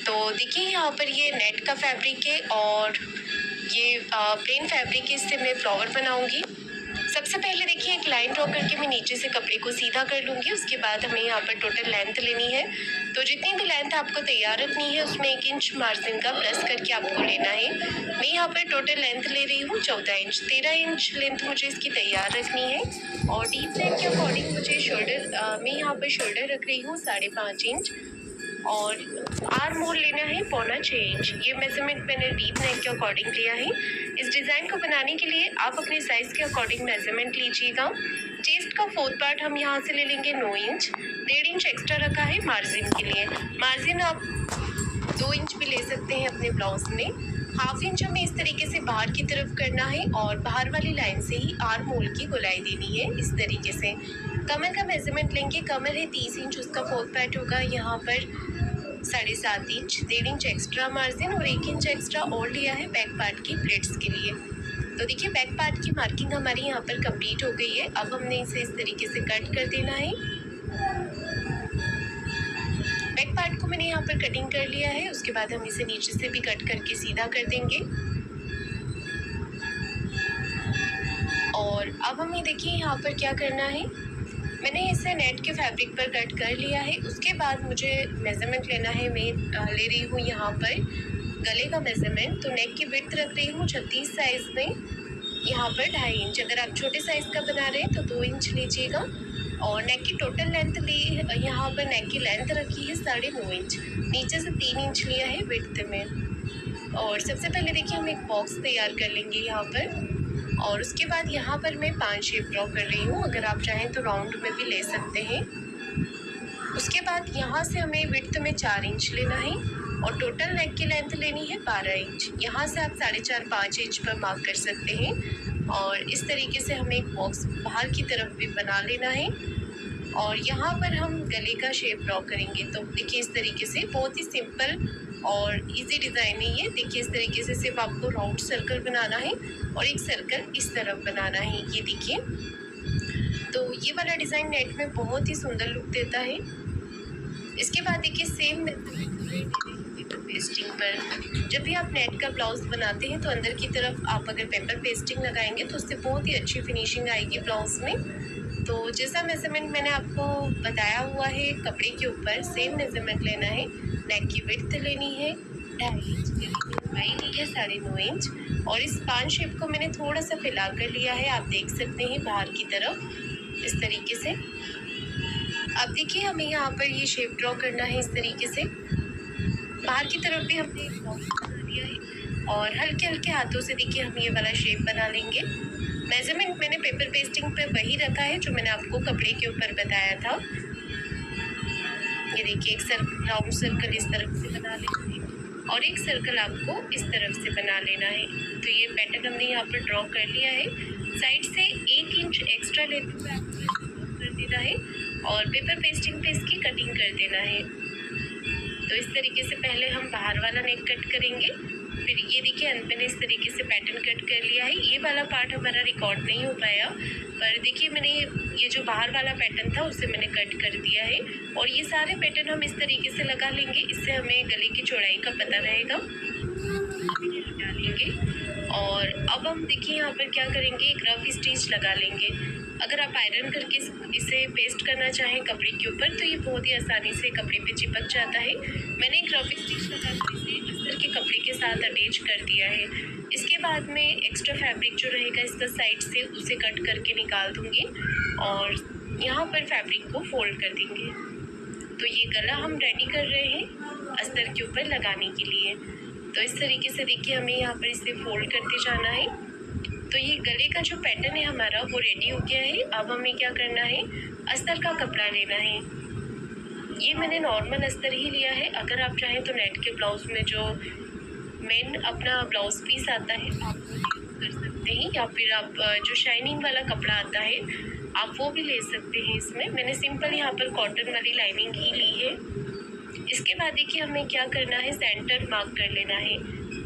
तो देखिए यहाँ पर ये नेट का फैब्रिक है और ये प्लेन फैब्रिक है, इससे मैं फ्लावर बनाऊंगी। सबसे पहले देखिए एक लाइन ड्रॉ करके मैं नीचे से कपड़े को सीधा कर लूँगी। उसके बाद हमें यहाँ पर टोटल लेंथ लेनी है। तो जितनी भी लेंथ आपको तैयार रखनी है उसमें 1 इंच मार्जिन का प्लस करके आपको लेना है। मैं यहाँ पर टोटल लेंथ ले रही हूँ 14 इंच। 13 इंच लेंथ मुझे इसकी तैयार रखनी है। और डीप नेक के अकॉर्डिंग मुझे शोल्डर, मैं यहाँ पर शोल्डर रख रही हूँ 5.5 इंच और आर्म होल लेना है 1.25 इंच। ये मेजरमेंट मैंने डीप नेक के अकॉर्डिंग लिया है। इस डिज़ाइन को बनाने के लिए आप अपने साइज़ के अकॉर्डिंग मेजरमेंट लीजिएगा। चेस्ट का 4th पार्ट हम यहाँ से ले लेंगे 9 इंच। 1.5 इंच एक्स्ट्रा रखा है मार्जिन के लिए। मार्जिन आप 2 इंच भी ले सकते हैं अपने ब्लाउज में। 1/2 इंच हमें इस तरीके से बाहर की तरफ करना है और बाहर वाली लाइन से ही आर्म होल की गोलाई देनी है इस तरीके से। कमर का मेजरमेंट लेंगे। कमर है 30 इंच, उसका 4th पार्ट होगा यहाँ पर 7.5 इंच। 1.5 इंच एक्स्ट्रा मार्जिन और 1 इंच एक्स्ट्रा और लिया है बैक पार्ट की प्लेट्स के लिए। तो देखिए बैक पार्ट की मार्किंग हमारी यहाँ पर कंप्लीट हो गई है। अब हमने इसे इस तरीके से कट कर देना है। बैक पार्ट को मैंने यहाँ पर कटिंग कर लिया है। उसके बाद हम इसे नीचे से भी कट करके सीधा कर देंगे। और अब हमें देखिए यहाँ पर क्या करना है। मैंने इसे नेट के फैब्रिक पर कट कर लिया है। उसके बाद मुझे मेज़रमेंट लेना है। मैं ले रही हूँ यहाँ पर गले का मेज़रमेंट। तो नेक की विड्थ रख रही हूँ 36 साइज़ में, यहाँ पर 2.5 इंच। अगर आप छोटे साइज़ का बना रहे हैं तो 2 इंच लीजिएगा। और नेक की टोटल लेंथ ली, यहाँ पर नेक की लेंथ रखी है 9.5 इंच। नीचे से 3 इंच लिया है विड्थ में। और सबसे पहले देखिए हम एक बॉक्स तैयार कर लेंगे यहाँ पर। और उसके बाद यहाँ पर मैं 5 शेप ड्रॉ कर रही हूँ। अगर आप चाहें तो राउंड में भी ले सकते हैं। उसके बाद यहाँ से हमें विड्थ में 4 इंच लेना है और टोटल नेक की लेंथ लेनी है 12 इंच। यहाँ से आप 4.5-5 इंच पर मार्क कर सकते हैं। और इस तरीके से हमें एक बॉक्स बाहर की तरफ भी बना लेना है। और यहाँ पर हम गले का शेप ड्रॉ करेंगे। तो देखिए इस तरीके से बहुत ही सिंपल और इजी डिज़ाइन है ये। देखिए इस तरीके से सिर्फ आपको राउंड सर्कल बनाना है और एक सर्कल इस तरफ बनाना है। ये देखिए, तो ये वाला डिज़ाइन नेट में बहुत ही सुंदर लुक देता है। इसके बाद देखिए सेम पेपर पेस्टिंग पर, जब भी आप नेट का ब्लाउज बनाते हैं तो अंदर की तरफ आप अगर पेपर पेस्टिंग लगाएंगे तो उससे बहुत ही अच्छी फिनिशिंग आएगी ब्लाउज में। तो जैसा मेजरमेंट मैंने आपको बताया हुआ है कपड़े के ऊपर, सेम मेजरमेंट लेना है। नेक की विड्थ लेनी है 2.5 इंच, लंबाई ली है 9.5 इंच। और इस 5 शेप को मैंने थोड़ा सा फैला कर लिया है, आप देख सकते हैं बाहर की तरफ इस तरीके से। अब देखिए हमें यहाँ पर ये शेप ड्रॉ करना है इस तरीके से। बाहर की तरफ भी हमने एक बॉक्स बना दिया है और हल्के हल्के हाथों से देखिए हम ये वाला शेप बना लेंगे। मेजरमेंट मैंने पेपर पेस्टिंग पे वही रखा है जो मैंने आपको कपड़े के ऊपर बताया था। ये देखिए एक राउंड सर्कल इस तरफ से बना लेना है और एक सर्कल आपको इस तरफ से बना लेना है। तो ये पैटर्न हमने यहाँ पर ड्रॉ कर लिया है। साइड से 1 इंच एक्स्ट्रा लेते हुए आपको कर देना है और पेपर पेस्टिंग पे इसकी कटिंग कर देना है। तो इस तरीके से पहले हम बाहर वाला नेक कट करेंगे, फिर ये देखिए अंत मैंने इस तरीके से पैटर्न कट कर लिया है। ये वाला पार्ट हमारा रिकॉर्ड नहीं हो पाया, पर देखिए मैंने ये जो बाहर वाला पैटर्न था उसे मैंने कट कर दिया है। और ये सारे पैटर्न हम इस तरीके से लगा लेंगे, इससे हमें गले की चौड़ाई का पता रहेगा। डालेंगे और अब हम देखिए यहाँ पर क्या करेंगे, एक रफ स्टिच लगा लेंगे। अगर आप आयरन करके इसे पेस्ट करना चाहें कपड़े के ऊपर तो ये बहुत ही आसानी से कपड़े पे चिपक जाता है। मैंने एक रफ स्टिच लगा कर इसे अस्तर के कपड़े के साथ अटैच कर दिया है। इसके बाद में एक्स्ट्रा फैब्रिक जो रहेगा इसका साइड से उसे कट करके निकाल दूँगी और यहाँ पर फैब्रिक को फोल्ड कर देंगे। तो ये गला हम रेडी कर रहे हैं अस्तर के ऊपर लगाने के लिए। तो इस तरीके से देखिए हमें यहाँ पर इसे फोल्ड करते जाना है। तो ये गले का जो पैटर्न है हमारा वो रेडी हो गया है। अब हमें क्या करना है, अस्तर का कपड़ा लेना है। ये मैंने नॉर्मल अस्तर ही लिया है। अगर आप चाहें तो नेट के ब्लाउज में जो मेन अपना ब्लाउज पीस आता है आप वो यूज़ कर सकते हैं, या फिर आप जो शाइनिंग वाला कपड़ा आता है आप वो भी ले सकते हैं। इसमें मैंने सिंपल यहाँ पर कॉटन वाली लाइनिंग ही ली है। इसके बाद देखिए हमें क्या करना है, सेंटर मार्क कर लेना है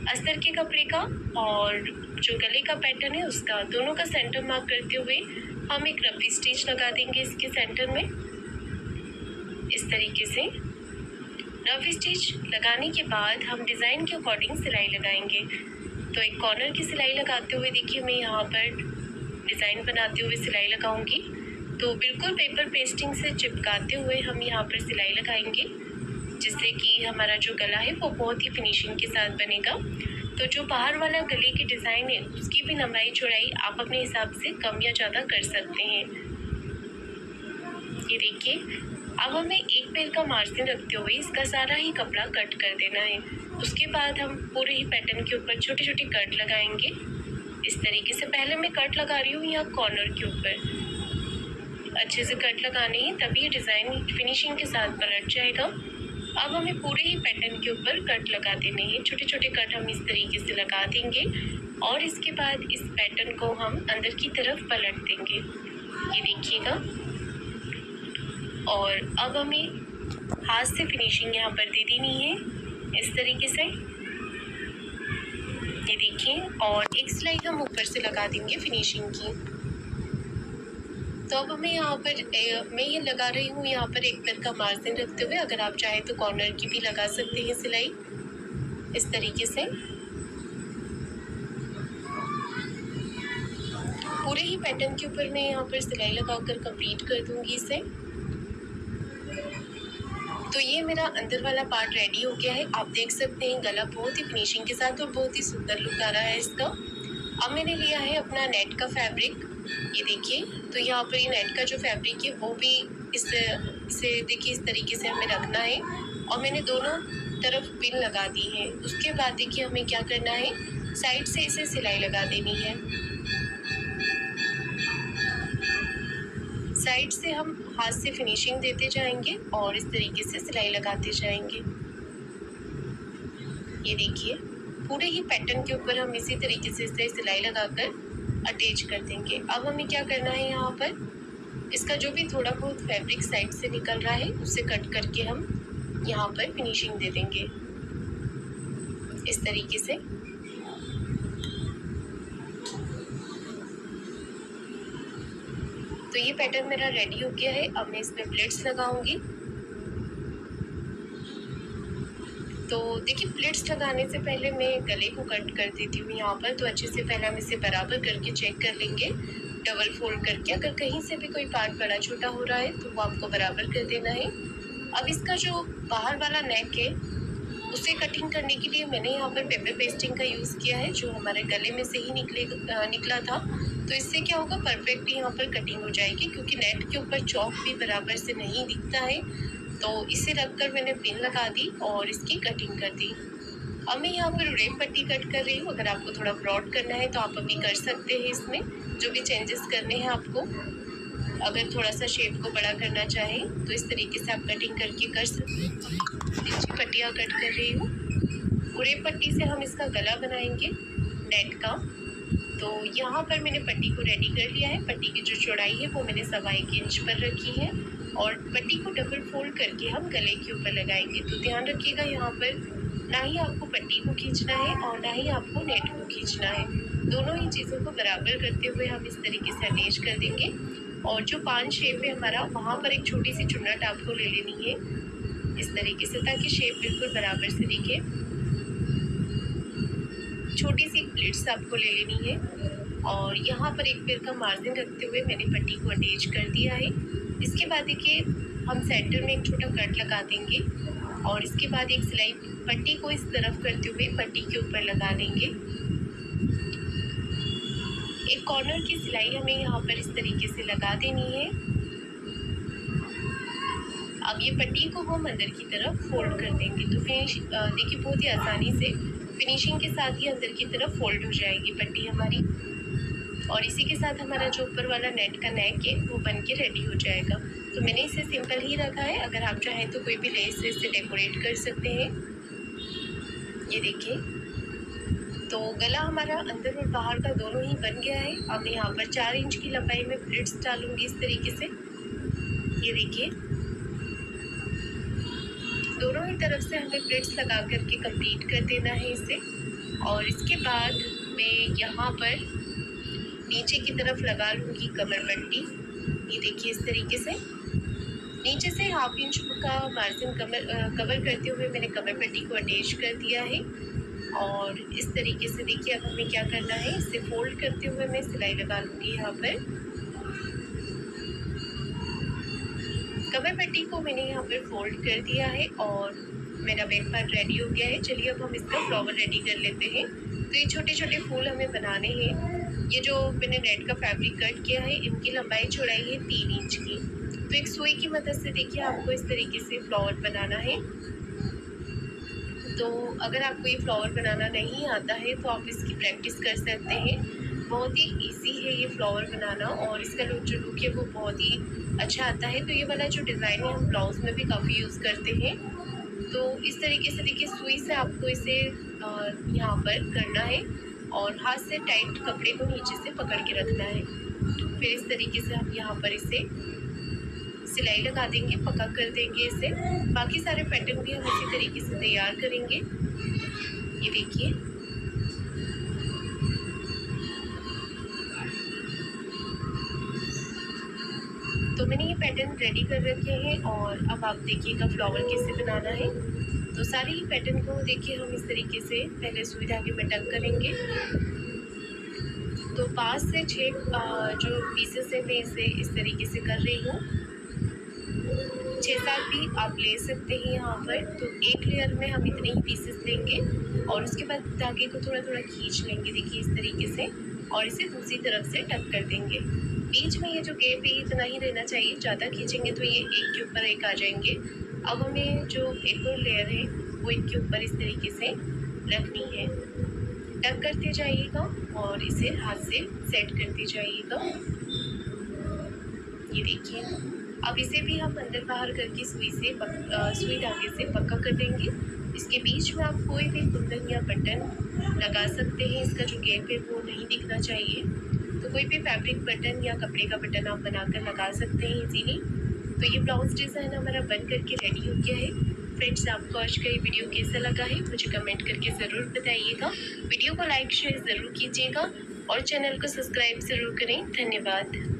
अस्तर के कपड़े का और जो गले का पैटर्न है उसका, दोनों का सेंटर मार्क करते हुए हम एक रफ स्टिच लगा देंगे इसके सेंटर में इस तरीके से। रफ स्टिच लगाने के बाद हम डिज़ाइन के अकॉर्डिंग सिलाई लगाएंगे। तो एक कॉर्नर की सिलाई लगाते हुए देखिए मैं यहाँ पर डिज़ाइन बनाते हुए सिलाई लगाऊंगी। तो बिल्कुल पेपर पेस्टिंग से चिपकाते हुए हम यहाँ पर सिलाई लगाएंगे, जिससे कि हमारा जो गला है वो बहुत ही फिनिशिंग के साथ बनेगा। तो जो बाहर वाला गले की डिज़ाइन है उसकी भी लंबाई चौड़ाई आप अपने हिसाब से कम या ज़्यादा कर सकते हैं। ये देखिए, अब हमें एक पैर का मार्जिन रखते हुए इसका सारा ही कपड़ा कट कर देना है। उसके बाद हम पूरे ही पैटर्न के ऊपर छोटे छोटे कट लगाएंगे। इस तरीके से पहले मैं कट लगा रही हूँ यहाँ कॉर्नर के ऊपर। अच्छे से कट लगाने हैं तभी डिज़ाइन फिनिशिंग के साथ पलट जाएगा। अब हमें पूरे ही पैटर्न के ऊपर कट लगा देने हैं। छोटे छोटे कट हम इस तरीके से लगा देंगे और इसके बाद इस पैटर्न को हम अंदर की तरफ पलट देंगे। ये देखिएगा। और अब हमें हाथ से फिनिशिंग यहाँ पर दे देनी है इस तरीके से। ये देखिए, और एक सिलाई हम ऊपर से लगा देंगे फिनिशिंग की। तो अब हमें यहाँ पर मैं ये लगा रही हूँ यहाँ पर एक पैर का मार्जिन रखते हुए। अगर आप चाहें तो कॉर्नर की भी लगा सकते हैं सिलाई इस तरीके से। पूरे ही पैटर्न के ऊपर मैं यहाँ पर सिलाई लगाकर कंप्लीट कर दूंगी इसे। तो ये मेरा अंदर वाला पार्ट रेडी हो गया है। आप देख सकते हैं गला बहुत ही फिनिशिंग के साथ और बहुत ही सुंदर लुक आ रहा है इसका। अब मैंने लिया है अपना नेट का फैब्रिक। ये देखिए, तो यहाँ पर ये नेट का जो फैब्रिक है वो भी इसे देखिए इस तरीके से हमें रखना है। और मैंने दोनों तरफ पिन लगा दी है। उसके बाद देखिए हमें क्या करना है, साइड से इसे सिलाई लगा देनी है। साइड से हम हाथ से फिनिशिंग देते जाएंगे और इस तरीके से सिलाई लगाते जाएंगे। ये देखिए, पूरे ही पैटर्न के ऊपर हम इसी तरीके से इसे सिलाई लगाकर अटैच कर देंगे। अब हमें क्या करना है, यहाँ पर इसका जो भी थोड़ा बहुत फैब्रिक साइड से निकल रहा है उसे कट करके हम यहाँ पर फिनिशिंग दे देंगे इस तरीके से। तो ये पैटर्न मेरा रेडी हो गया है। अब मैं इसमें प्लेट्स लगाऊंगी। तो देखिए, प्लेट्स लगाने से पहले मैं गले को कट कर देती हूँ यहाँ पर। तो अच्छे से पहले हम इसे बराबर करके चेक कर लेंगे, डबल फोल्ड करके। अगर कहीं से भी कोई पार्ट बड़ा छोटा हो रहा है तो वो आपको बराबर कर देना है। अब इसका जो बाहर वाला नेक है उसे कटिंग करने के लिए मैंने यहाँ पर पेपर पेस्टिंग का यूज़ किया है, जो हमारे गले में से ही निकला था। तो इससे क्या होगा, परफेक्ट यहाँ पर कटिंग हो जाएगी, क्योंकि नेट के ऊपर चौक भी बराबर से नहीं दिखता है। तो इसे रखकर मैंने पिन लगा दी और इसकी कटिंग कर दी। अब मैं यहाँ पर रेप पट्टी कट कर रही हूँ। अगर आपको थोड़ा ब्रॉड करना है तो आप अभी कर सकते हैं, इसमें जो भी चेंजेस करने हैं आपको। अगर थोड़ा सा शेप को बड़ा करना चाहें तो इस तरीके से आप कटिंग करके कर सकते हैं। तिरछी पट्टियाँ कट कर रही हूँ। रेप पट्टी से हम इसका गला बनाएंगे नेट का। तो यहाँ पर मैंने पट्टी को रेडी कर लिया है। पट्टी की जो चौड़ाई है वो मैंने 1.25 इंच पर रखी है और पट्टी को डबल फोल्ड करके हम गले के ऊपर लगाएंगे। तो ध्यान रखिएगा, यहाँ पर ना ही आपको पट्टी को खींचना है और ना ही आपको नेट को खींचना है। दोनों ही चीज़ों को बराबर करते हुए हम इस तरीके से अटैच कर देंगे। और जो पान शेप है हमारा, वहाँ पर एक छोटी सी चुन्नट आपको ले लेनी है इस तरीके से, ताकि शेप बिल्कुल बराबर से दिखे। छोटी सी प्लेट्स आपको ले लेनी है और यहाँ पर एक पैर का मार्जिन रखते हुए मैंने पट्टी को अटैच कर दिया है। इसके बाद देखिए, हम सेंटर में एक छोटा कट लगा देंगे और इसके बाद एक सिलाई पट्टी को इस तरफ करते हुए पट्टी के ऊपर लगा लेंगे। एक कॉर्नर की सिलाई हमें यहाँ पर इस तरीके से लगा देनी है। अब ये पट्टी को हम अंदर की तरफ फोल्ड कर देंगे। तो देखिए, बहुत ही आसानी से फिनिशिंग के साथ ही अंदर की तरफ फोल्ड हो जाएगी पट्टी हमारी। और इसी के साथ हमारा जो ऊपर वाला नेट का नेक है वो बन के रेडी हो जाएगा। तो मैंने इसे सिंपल ही रखा है। अगर आप चाहें तो कोई भी लेस से इसे डेकोरेट कर सकते हैं। ये देखिए, तो गला हमारा अंदर और बाहर का दोनों ही बन गया है। अब मैं यहाँ पर 4 इंच की लंबाई में प्लेट्स डालूंगी इस तरीके से। ये देखिए, दोनों ही तरफ से हमें प्लेट्स लगा करके कंप्लीट कर देना है इसे। और इसके बाद मैं यहाँ पर नीचे की तरफ लगा लूँगी कमर पट्टी। ये देखिए इस तरीके से। नीचे से 1/2 इंच का मार्जिन कवर करते हुए मैंने कमर पट्टी को अटैच कर दिया है। और इस तरीके से देखिए अब हमें क्या करना है, इसे फोल्ड करते हुए मैं सिलाई लगा लूँगी यहाँ पर। कमर पट्टी को मैंने यहाँ पर फोल्ड कर दिया है और मेरा बैक पार्ट रेडी हो गया है। चलिए अब हम इसका फ्लावर रेडी कर लेते हैं। तो ये छोटे छोटे फूल हमें बनाने हैं। ये जो मैंने नेट का फैब्रिक कट किया है, इनकी लंबाई चौड़ाई है 3 इंच की। तो एक सुई की मदद से देखिए आपको इस तरीके से फ्लावर बनाना है। तो अगर आपको ये फ्लावर बनाना नहीं आता है तो आप इसकी प्रैक्टिस कर सकते हैं। बहुत ही इजी है ये फ्लावर बनाना और इसका जो लुक है वो बहुत ही अच्छा आता है। तो ये वाला जो डिज़ाइन है हम ब्लाउज में भी काफ़ी यूज़ करते हैं। तो इस तरीके से देखिए सुई से आपको इसे यहाँ पर करना है और हाथ से टाइट कपड़े को नीचे से पकड़ के रखना है। फिर इस तरीके से हम यहाँ पर इसे सिलाई लगा देंगे, पक्का कर देंगे इसे। बाकी सारे पैटर्न भी हम इसी तरीके से तैयार करेंगे। ये देखिए तो मैंने ये पैटर्न रेडी कर रखे हैं और अब आप देखिएगा फ्लावर कैसे बनाना है। तो सारे ही पैटर्न को देखिए हम इस तरीके से पहले सुई धागे में टक करेंगे। तो 5 से 6 जो पीसेस है मैं इसे इस तरीके से कर रही हूँ। 6-7 भी आप ले सकते हैं यहाँ पर। तो एक लेयर में हम इतने ही पीसेस लेंगे और उसके बाद धागे को थोड़ा थोड़ा खींच लेंगे, देखिए इस तरीके से, और इसे दूसरी तरफ से टक कर देंगे। बीच में ये जो गैप है इतना ही रहना चाहिए, ज़्यादा खींचेंगे तो ये एक के ऊपर एक आ जाएंगे। अब हमें जो एक और लेयर है वो इनके ऊपर इस तरीके से रखनी है। टक करते जाइएगा और इसे हाथ से सेट करते जाइएगा। ये देखिए अब इसे भी हम अंदर बाहर करके सुई धागे से पक्का कर देंगे। इसके बीच में आप कोई भी कुंदन या बटन लगा सकते हैं। इसका जो गैप है वो नहीं दिखना चाहिए। तो कोई भी फैब्रिक बटन या कपड़े का बटन आप बनाकर लगा सकते हैं इजीली। तो ये ब्लाउज डिज़ाइन हमारा बन करके रेडी हो गया है। फ्रेंड्स, आपको आज का ये वीडियो कैसा लगा है मुझे कमेंट करके ज़रूर बताइएगा। वीडियो को लाइक शेयर ज़रूर कीजिएगा और चैनल को सब्सक्राइब ज़रूर करें। धन्यवाद।